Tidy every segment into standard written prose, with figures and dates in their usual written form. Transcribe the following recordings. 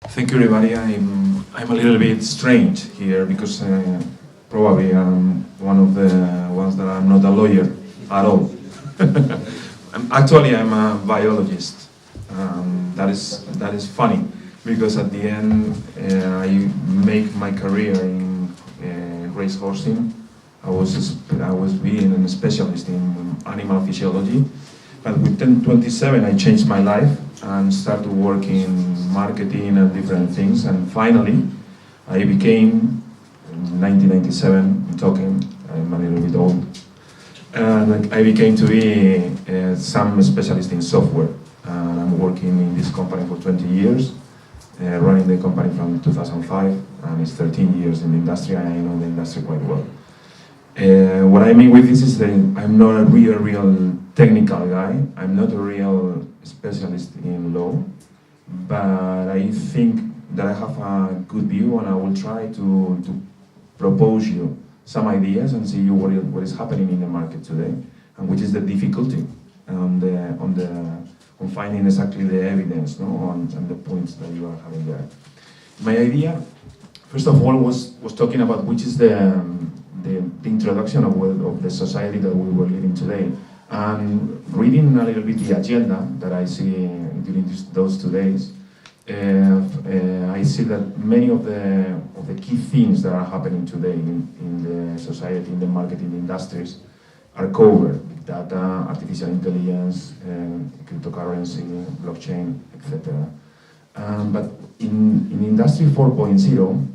Thank you, everybody. I'm a little bit strange here because probably I'm one of the ones that I'm not a lawyer at all. Actually, I'm a biologist. That is funny because at the end I make my career in racehorsing. I was being a specialist in animal physiology, but with 27 I changed my life and started working in marketing and different things, and finally I became, in 1997, I'm a little bit old, and I became to be some specialist in software, and I'm working in this company for 20 years, running the company from 2005, and it's 13 years in the industry, and I know the industry quite well. What I mean with this is that I'm not a real technical guy. I'm not a real specialist in law, but I think that I have a good view, and I will try to propose you some ideas and see what is happening in the market today, and which is the difficulty on finding exactly the evidence, and the points that you are having there. My idea, first of all, was talking about which is the introduction of the society that we were living today, and reading a little bit the agenda that I see during those 2 days. I see that many of the key things that are happening today in the society, in the marketing industries, are covered: big data, artificial intelligence, cryptocurrency, blockchain, etc. But in Industry 4.0,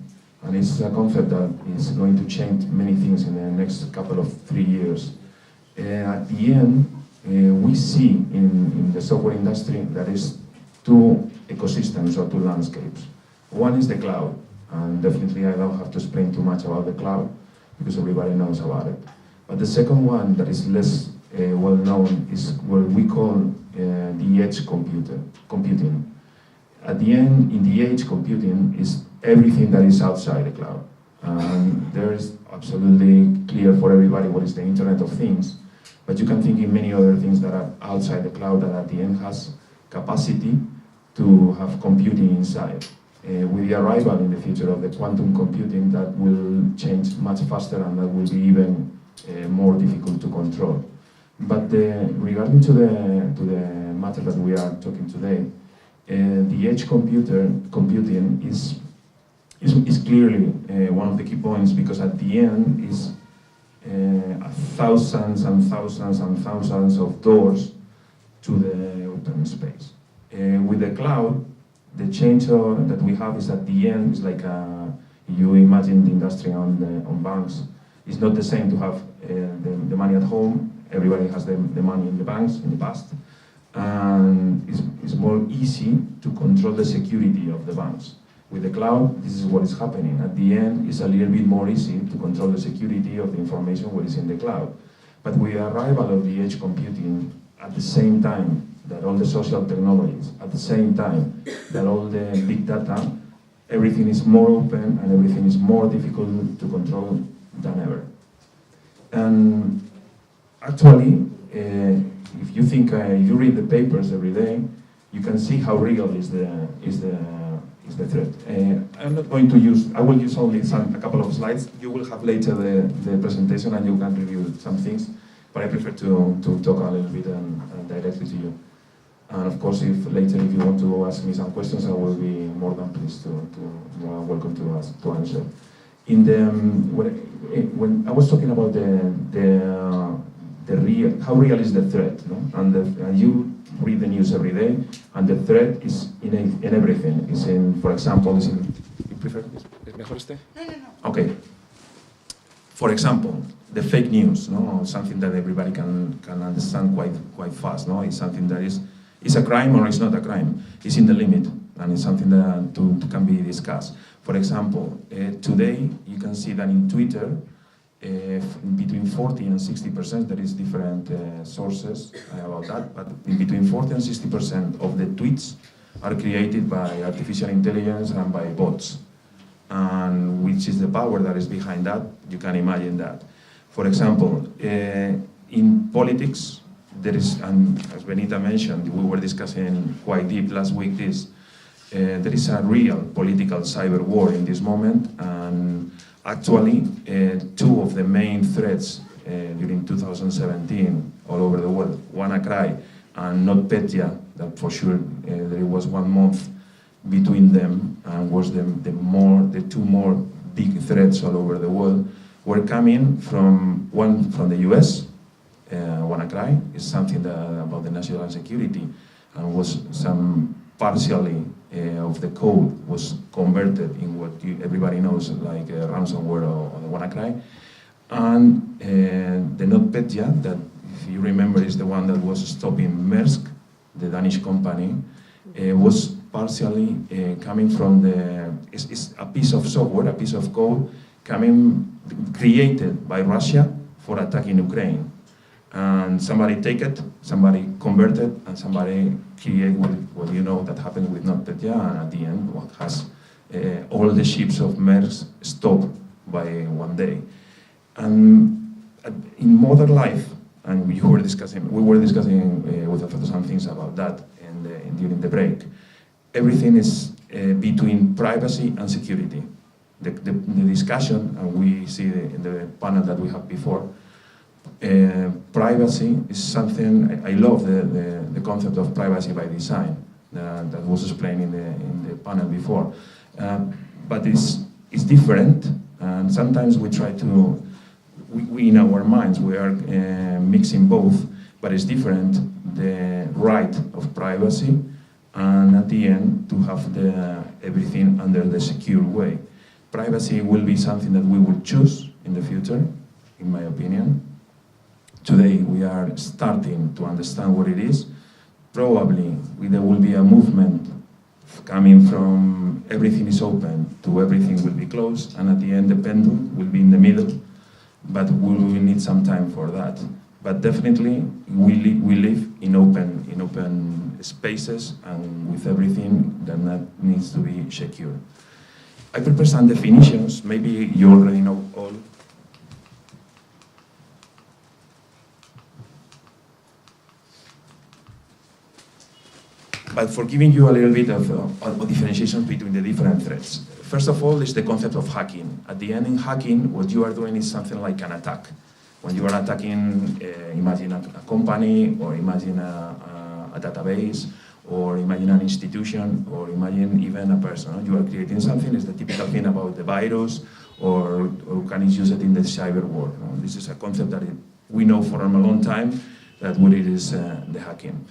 and it's a concept that is going to change many things in the next couple of 3 years. At the end, we see in the software industry that is two ecosystems or two landscapes. One is the cloud, and definitely I don't have to explain too much about the cloud because everybody knows about it. But the second one that is less well known is what we call the edge computing. At the end, in the edge computing is everything that is outside the cloud. There is absolutely clear for everybody what is the Internet of Things, but you can think in many other things that are outside the cloud that at the end has capacity to have computing inside. With the arrival in the future of the quantum computing, that will change much faster, and that will be even more difficult to control. But regarding to the matter that we are talking today, the edge computing is clearly one of the key points, because at the end is thousands and thousands and thousands of doors to the open space. With the cloud, the change that we have is at the end is like you imagine the industry on banks. It's not the same to have the money at home. Everybody has the money in the banks in the past, and it's more easy to control the security of the banks. With the cloud, this is what is happening. At the end, it's a little bit more easy to control the security of the information what is in the cloud. But with the arrival of the edge computing, at the same time that all the social technologies, at the same time that all the big data, everything is more open and everything is more difficult to control than ever. And actually, if you think, if you read the papers every day, you can see how real is the threat. I'm not going to use, I will use only a couple of slides. You will have later the presentation and you can review some things, but I prefer to talk a little bit and directly to you. And of course, if later you want to ask me some questions, I will be more than pleased welcome to answer. When I was talking about how real is the threat, no? And you read the news every day, and the threat is in everything. It's in, for example, you prefer this? ¿Mejor este? No. Okay. For example, the fake news, no, something that everybody can understand quite fast, no, it's something that is a crime or it's not a crime. It's in the limit, and it's something that can be discussed. For example, today you can see that in Twitter, between 40 and 60%, there is different sources about that, but in between 40 and 60% of the tweets are created by artificial intelligence and by bots. And which is the power that is behind that, you can imagine that. For example, in politics, there is, and as Benita mentioned, we were discussing quite deep last week this, there is a real political cyber war in this moment, and actually two of the main threats during 2017 all over the world, WannaCry and NotPetya, that for sure there was 1 month between them, and was the two more big threats all over the world, were coming from one from the US. WannaCry is something about the national security, and was some partially of the code was converted in what everybody knows like ransomware or the WannaCry. And the NotPetya, that if you remember is the one that was stopping Maersk, the Danish company, was partially coming from it's a piece of software, a piece of code created by Russia for attacking Ukraine. And somebody take it, somebody convert it, and somebody create what you know that happened with NotPetya, and at the end what has all the ships of Maersk stopped by one day. And in modern life, and we were discussing with some things about that during the break, everything is between privacy and security. The discussion, and we see in the panel that we had before, privacy is something, I love the concept of privacy by design that was explained in the panel before. But it's different, and sometimes we try to, we in our minds, we are mixing both, but it's different, the right of privacy, and at the end, to have everything under the secure way. Privacy will be something that we will choose in the future, in my opinion. Today, we are starting to understand what it is. Probably, there will be a movement coming from everything is open to everything will be closed, and at the end, the pendulum will be in the middle, but we will need some time for that. But definitely, we live in open spaces, and with everything that needs to be secure. I prepare some definitions, maybe you already know all. But for giving you a little bit of differentiation between the different threats. First of all is the concept of hacking. At the end in hacking, what you are doing is something like an attack. When you are attacking, imagine a company, or imagine a database, or imagine an institution, or imagine even a person. You are creating something, it's the typical thing about the virus, or can you use it in the cyber world. This is a concept that we know for a long time, that what it is the hacking.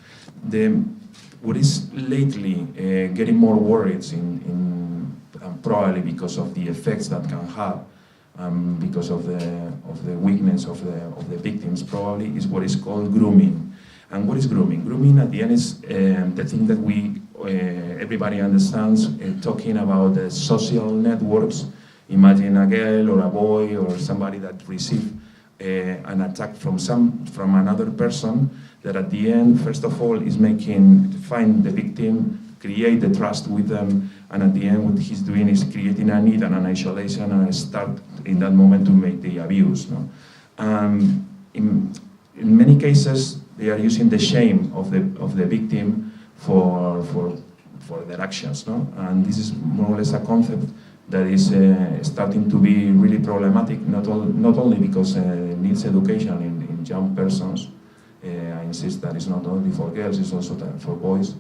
What is lately getting more worries probably because of the effects that can have, because of the weakness of the victims, probably is what is called grooming. And what is grooming? Grooming at the end is the thing that everybody understands, talking about the social networks. Imagine a girl or a boy or somebody that received an attack from another person, that at the end, first of all, is find the victim, create the trust with them, and at the end what he's doing is creating a need and an isolation, and start in that moment to make the abuse. No? In many cases, they are using the shame of the victim for their actions. No? And this is more or less a concept that is starting to be really problematic, not only because it needs education in young persons. I insist that it's not only for girls, it's also for boys.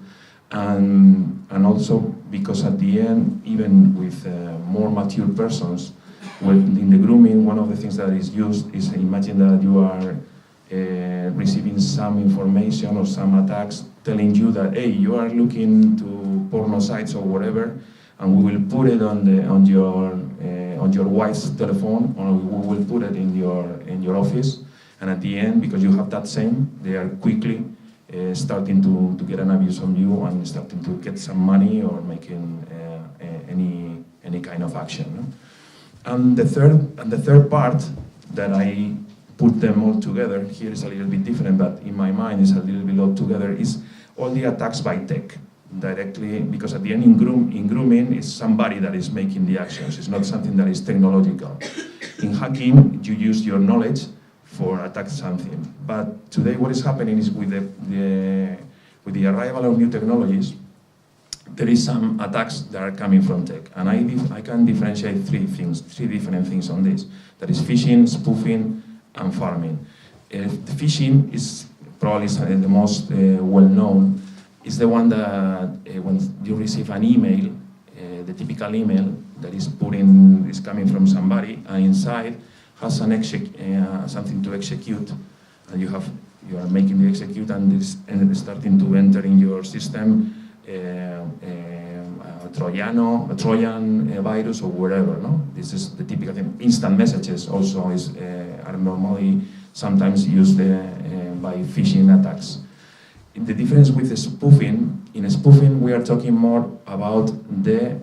And also because at the end, even with more mature persons, in the grooming, one of the things that is used is, imagine that you are receiving some information or some attacks telling you that, hey, you are looking to porno sites or whatever, and we will put it on your wife's telephone, or we will put it in your office. And at the end, because you have that same, they are quickly starting to get an abuse on you and starting to get some money or making any kind of action. No? And the third part that I put them all together, here is a little bit different, but in my mind is a little bit all together, is all the attacks by tech. Directly, because at the end in grooming is somebody that is making the actions, it's not something that is technological. In hacking, you use your knowledge for attack something. But today what is happening is with the arrival of new technologies, there is some attacks that are coming from tech, and I can differentiate three different things on this. That is phishing, spoofing, and pharming. The phishing is probably the most well-known. It's the one that when you receive an email, the typical email that is coming from somebody, and inside has something to execute, and you are making the execute, and it's starting to enter in your system a Trojan virus or whatever. No, this is the typical thing. Instant messages also are normally sometimes used by phishing attacks. The difference with the spoofing, in spoofing we are talking more about the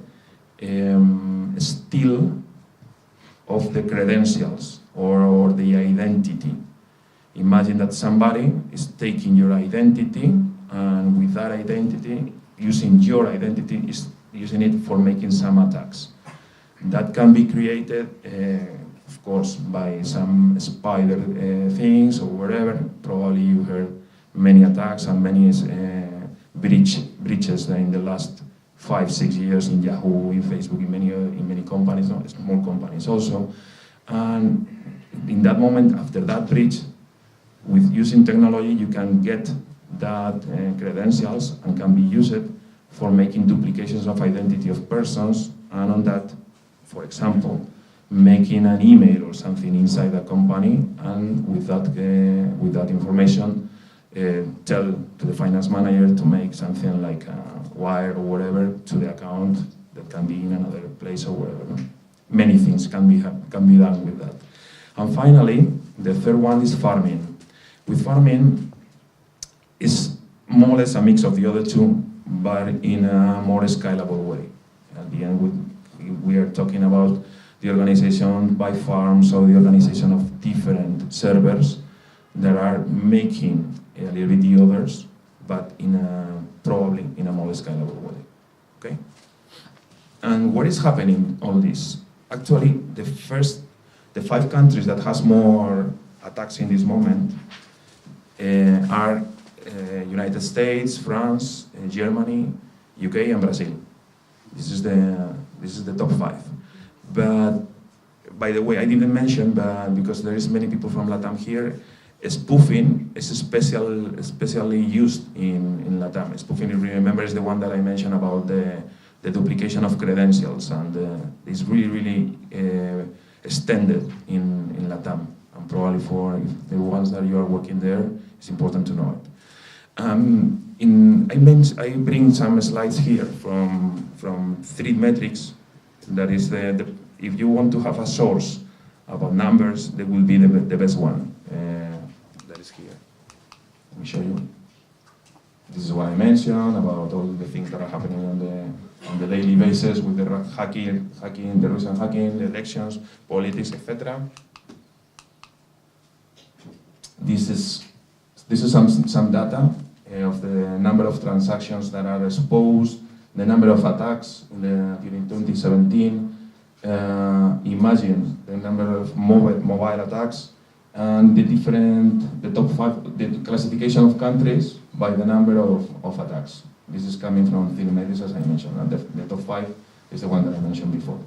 steal of the credentials or the identity. Imagine that somebody is taking your identity, and with that identity, using your identity, is using it for making some attacks. That can be created, of course, by some spider things or whatever. Probably you heard many attacks and many breaches in the last 5-6 years in Yahoo, in Facebook, in many companies, no, small companies also. And in that moment, after that breach, with using technology, you can get that credentials and can be used for making duplications of identity of persons, and on that, for example, making an email or something inside a company, and with that information, tell to the finance manager to make something like a wire or whatever to the account that can be in another place or wherever. No? Many things can be done with that. And finally, the third one is pharming. With pharming, it's more or less a mix of the other two, but in a more scalable way. At the end, we are talking about the organization by farms, or the organization of different servers that are making a little bit the others, but probably in a more scalable way. Okay? And what is happening all this? Actually, the 5 countries that has more attacks in this moment are United States, France, Germany, UK, and Brazil. This is the top 5. But by the way, I didn't mention, but because there is many people from LATAM here, spoofing is especially used in LATAM. Spoofing, if you remember, is the one that I mentioned about the duplication of credentials, and it's really extended in LATAM. And probably for the ones that you are working there, it's important to know it. I bring some slides here from 3 metrics. That is if you want to have a source about numbers, that will be the best one. That is here. Let me show you. This is what I mentioned about all the things that are happening on the daily basis with the hacking, the recent hacking, the elections, politics, etc. This is some data of the number of transactions that are exposed, the number of attacks during 2017. Imagine the number of mobile attacks, and the top 5, the classification of countries by the number of attacks. This is coming from Cremades, as I mentioned, and the top 5 is the one that I mentioned before.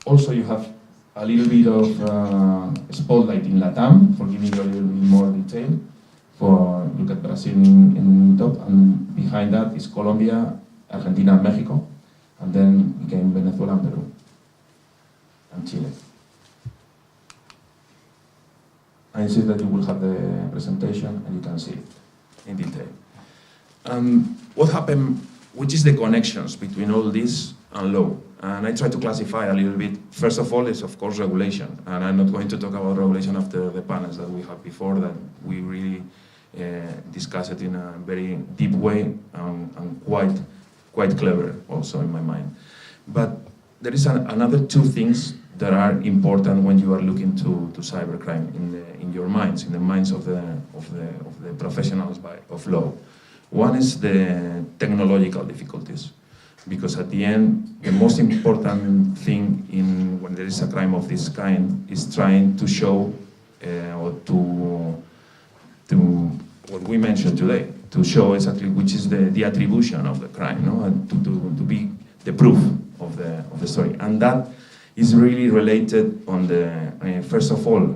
Also, you have a little bit of spotlight in LATAM, for giving you a little bit more detail. Look at Brazil in top, and behind that is Colombia, Argentina, and Mexico, and then became Venezuela and Peru, and Chile. I see that you will have the presentation and you can see it in detail. What happened, which is the connections between all this and law? And I try to classify a little bit. First of all is, of course, regulation. And I'm not going to talk about regulation after the panels that we had before, that we really discussed it in a very deep way, and quite clever also in my mind. But there is another 2 things that are important when you are looking to cybercrime in your minds, in the minds of the professionals of law. One is the technological difficulties, because at the end, the most important thing when there is a crime of this kind is trying to show or to what we mentioned today, to show exactly which is the attribution of the crime, no? And to be the proof of the story. And that is really related on the, first of all,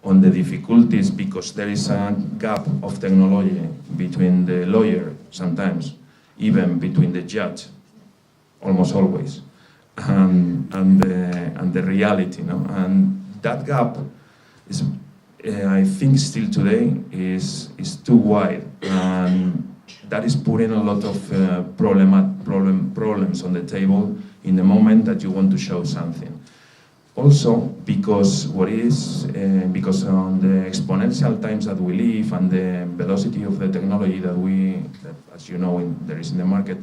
on the difficulties, because there is a gap of technology between the lawyer sometimes, even between the judge, almost always, and the reality, no? And that gap is, I think, still today is too wide, and that is putting a lot of problems on the table in the moment that you want to show something. Also, because because on the exponential times that we live and the velocity of the technology that as you know, there is in the market,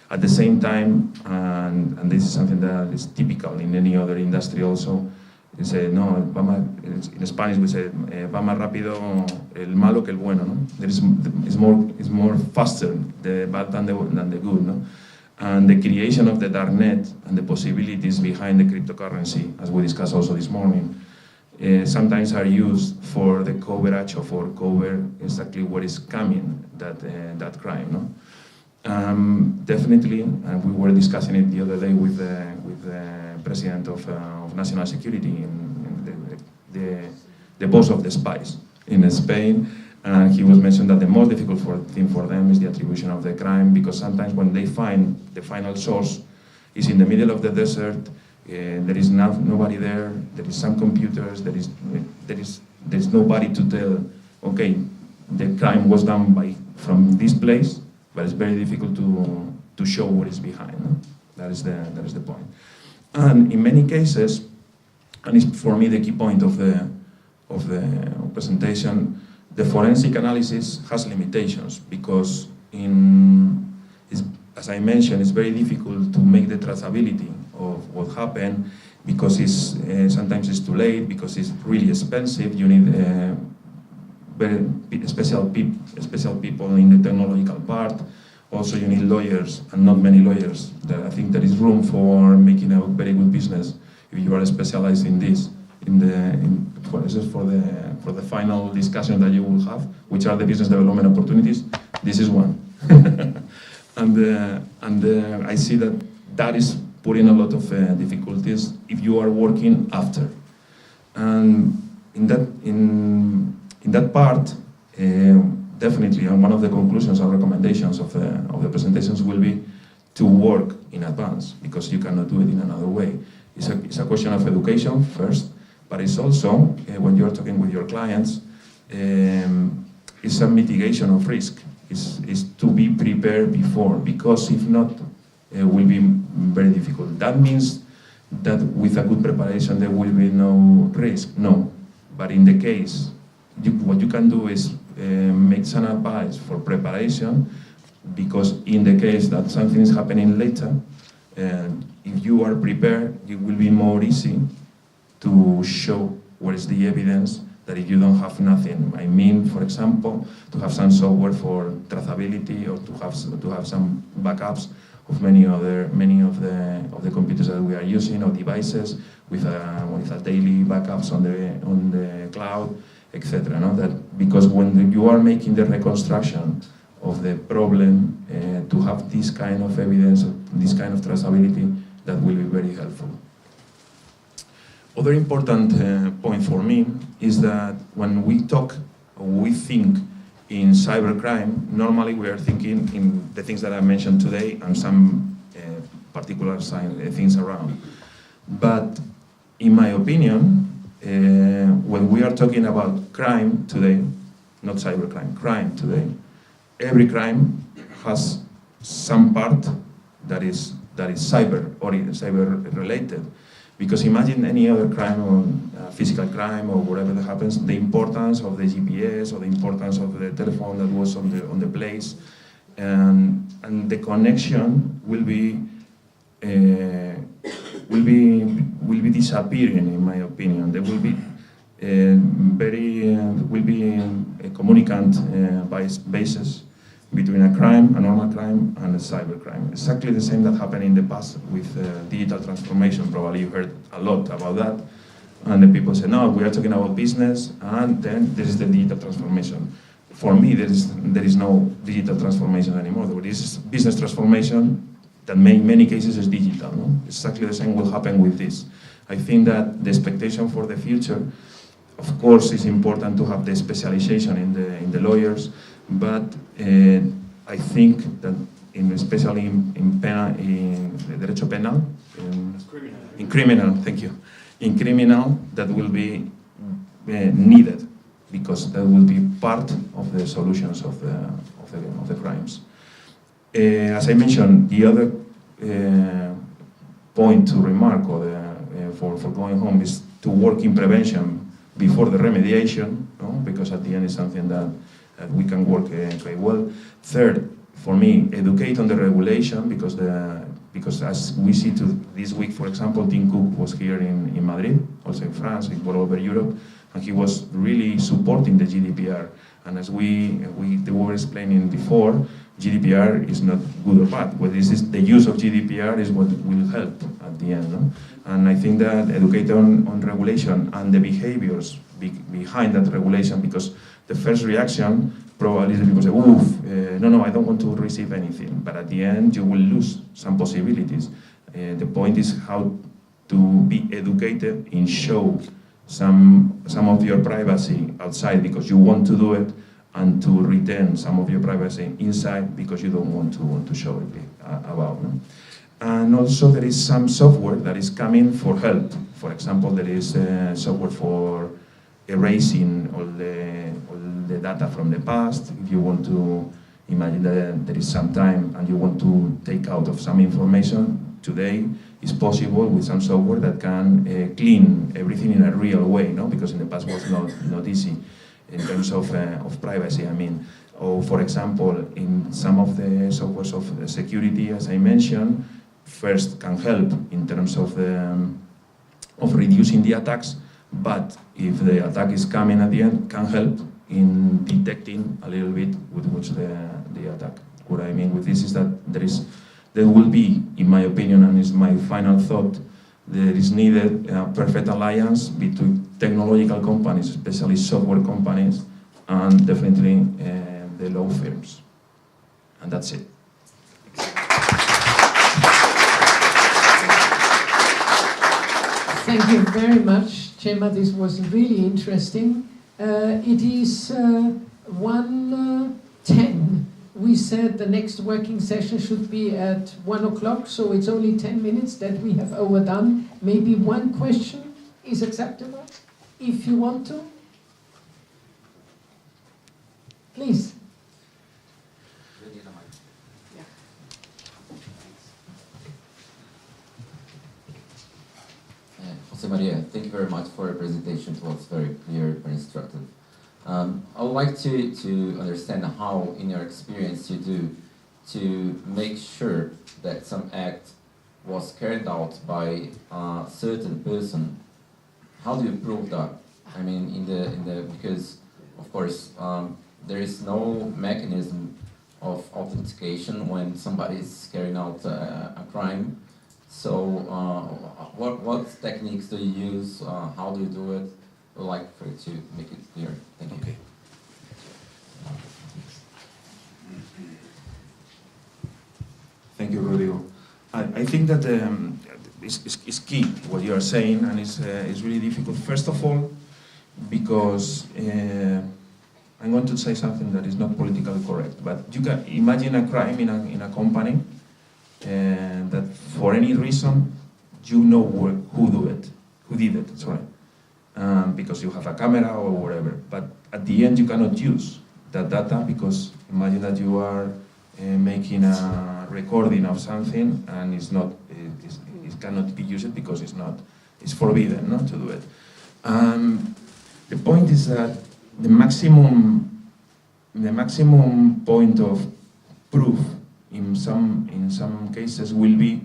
at the same time, and this is something that is typical in any other industry also, you say, no, in Spanish we say, va más rápido el malo que el bueno, no? It's more faster, the bad than the good, no? And the creation of the darknet and the possibilities behind the cryptocurrency, as we discussed also this morning, sometimes are used for the coverage or for cover exactly what is coming, that crime, no? Definitely, and we were discussing it the other day with the president of National Security, the boss of the spies in Spain, and he was mentioning that the most difficult thing for them is the attribution of the crime, because sometimes when they find the final source is in the middle of the desert, there is nobody there, there is some computers, there is nobody to tell, okay, the crime was done from this place, but it's very difficult to show what is behind. No? That is the point. And in many cases, and it's for me the key point of the presentation, the forensic analysis has limitations, because as I mentioned, it's very difficult to make the traceability of what happened, because sometimes it's too late, because it's really expensive. You need very special people in the technological part. Also, you need lawyers, and not many lawyers. I think there is room for making a very good business if you are specialized in this. For the final discussion that you will have, which are the business development opportunities, this is one. and I see that is putting a lot of difficulties if you are working after. And in that part, definitely, and one of the conclusions or recommendations of the presentations will be to work in advance, because you cannot do it in another way. It's a question of education first, but it's also, when you're talking with your clients, it's a mitigation of risk. It's to be prepared before, because if not, it will be very difficult. That means that with a good preparation there will be no risk, no. But in the case, what you can do is make some advice for preparation, because in the case that something is happening later, if you are prepared, it will be more easy to show what is the evidence that if you don't have nothing. I mean, for example, to have some software for traceability, or to have some backups of many of the computers that we are using, or devices with a daily backups on the cloud, etc. No? That because when you are making the reconstruction of the problem, to have this kind of evidence, this kind of traceability, that will be very helpful. Other important point for me is that when we talk or we think in cybercrime, normally we are thinking in the things that I mentioned today and some particular things around. But in my opinion, when we are talking about crime today, not cybercrime, crime today, every crime has some part that is cyber or cyber related. Because imagine any other crime, or physical crime, or whatever that happens, the importance of the GPS or the importance of the telephone that was on the place, and the connection will be disappearing, in my opinion. There will be communicant bases between a crime, a normal crime, and a cybercrime. Exactly the same that happened in the past with digital transformation. Probably you heard a lot about that. And the people say, no, we are talking about business, and then there is the digital transformation. for me, there is no digital transformation anymore. There is business transformation that in many cases is digital. No? Exactly the same will happen with this. I think that the expectation for the future, of course, is important to have the specialization in the lawyers, but I think that especially in derecho penal, in criminal, thank you, in criminal, that will be needed, because that will be part of the solutions of the crimes. As I mentioned, the other point to remark or for going home is to work in prevention before the remediation, no? Because at the end is something that we can work quite well. Third, for me, educate on the regulation, because as we see this week, for example, Tim Cook was here in Madrid, also in France, all over Europe, and he was really supporting the GDPR. And as we were explaining before, GDPR is not good or bad. What is the use of GDPR is what will help at the end. No? And I think that educate on regulation and the behaviors behind that regulation, because the first reaction probably is people say, oof, no, I don't want to receive anything. But at the end, you will lose some possibilities. The point is how to be educated in show some of your privacy outside because you want to do it, and to retain some of your privacy inside because you don't want to show it about. No? And also there is some software that is coming for help. For example, there is software for erasing all the data from the past. If you want to imagine that there is some time and you want to take out of some information, today is possible with some software that can clean everything in a real way, no? Because in the past was not easy in terms of privacy, I mean. Or for example, in some of the softwares of security, as I mentioned, first can help in terms of reducing the attacks, but if the attack is coming at the end, can help in detecting a little bit with which the attack. What I mean with this is that there will be, in my opinion, and is my final thought, there is needed a perfect alliance between technological companies, especially software companies, and definitely the law firms. And that's it. Thank you very much, Chema. This was really interesting. It is 1:10. We said the next working session should be at 1 o'clock, so it's only 10 minutes that we have overdone. Maybe one question is acceptable, if you want to. Please. José María, thank you very much for your presentation. It was very clear, very instructive. I would like to understand how, in your experience, you do to make sure that some act was carried out by a certain person. How do you prove that? I mean, because of course there is no mechanism of authentication when somebody is carrying out a crime. So, what techniques do you use? How do you do it? I would like for you to make it clear. Thank you. Okay. Thank you, Rodrigo. I think that it's key what you are saying, and it's really difficult. First of all, because I'm going to say something that is not politically correct, but you can imagine a crime in a company, and that for any reason you know who did it. Sorry. Because you have a camera or whatever, but at the end you cannot use that data, because imagine that you are making a recording of something and it cannot be used because it's forbidden not to do it. The point is that the maximum point of proof in some cases will be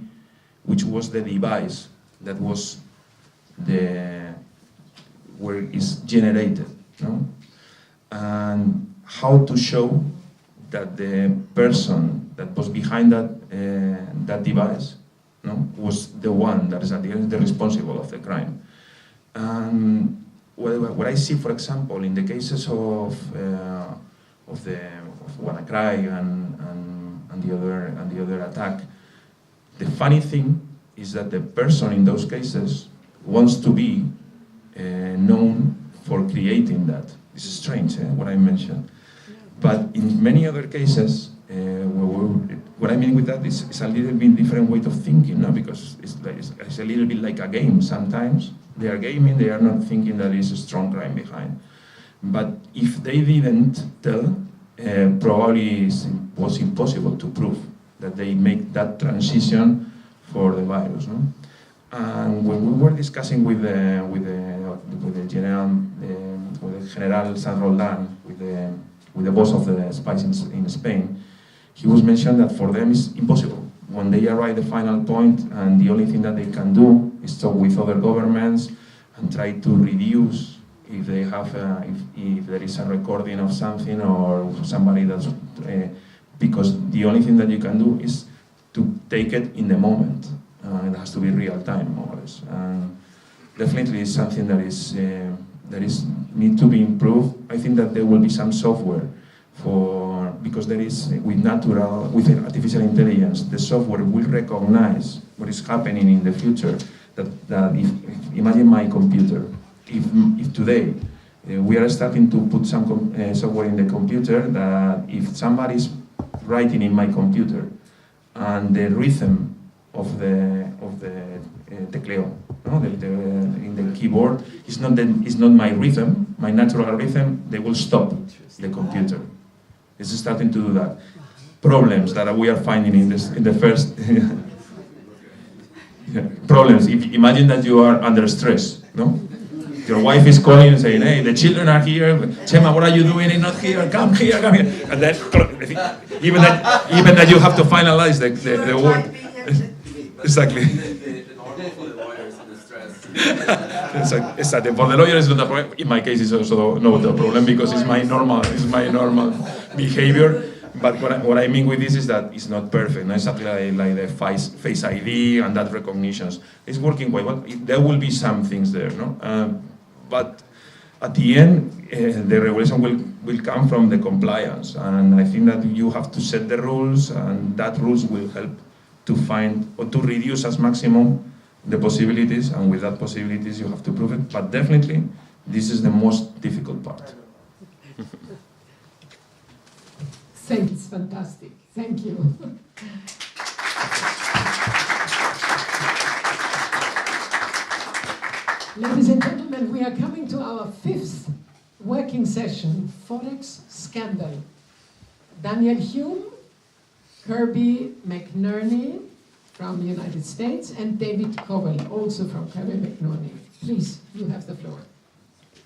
which was the device that was where it's generated, no? And how to show that the person that was behind that device, no, was the one that is at the end the responsible of the crime. What I see, for example, in the cases of WannaCry and the other attack. The funny thing is that the person in those cases wants to be known for creating that. This is strange, what I mentioned. But in many other cases, what I mean with that is a little bit different way of thinking, no? Because it's a little bit like a game. Sometimes they are gaming, they are not thinking that there is a strong crime behind. But if they didn't tell, probably it was impossible to prove that they make that transition for the virus. No? And when we were discussing with the General San Roldán, with the boss of the spies in Spain, he was mentioned that for them it's impossible. When they arrive at the final point, and the only thing that they can do is talk with other governments and try to reduce if they have if there is a recording of something or somebody that's because the only thing that you can do is to take it in the moment. It has to be real time, more or less. And definitely it's something that is need to be improved. I think that there will be some software because there is with artificial intelligence, the software will recognize what is happening in the future. That if imagine my computer, if today we are starting to put some software in the computer that if somebody's writing in my computer and the rhythm of the tecleo, no? In the keyboard is not my rhythm, my natural rhythm, they will stop the computer. It's starting to do that. Problems that we are finding in the first problems. Imagine that you are under stress, no? Your wife is calling and saying, "Hey, the children are here. Chema, what are you doing? They're not here. Come here, come here." And then even that you have to finalize the word. Exactly. The normal for the lawyers and the stress. Exactly. For the lawyer, it's not a problem. In my case, it's also not a problem because it's my normal behavior. But what I mean with this is that it's not perfect. Not exactly like the face ID and that recognitions. It's working quite well. There will be some things there, no? But at the end, the regulation will come from the compliance, and I think that you have to set the rules, and that rules will help to find or to reduce as maximum the possibilities, and with that possibilities you have to prove it. But definitely, this is the most difficult part. Thanks, fantastic. Thank you. Ladies and gentlemen, we are coming to our 5th working session, Forex Scandal. Daniel Hume, Kirby McNerney from the United States, and David Cowell, also from Kirby McNerney. Please, you have the floor.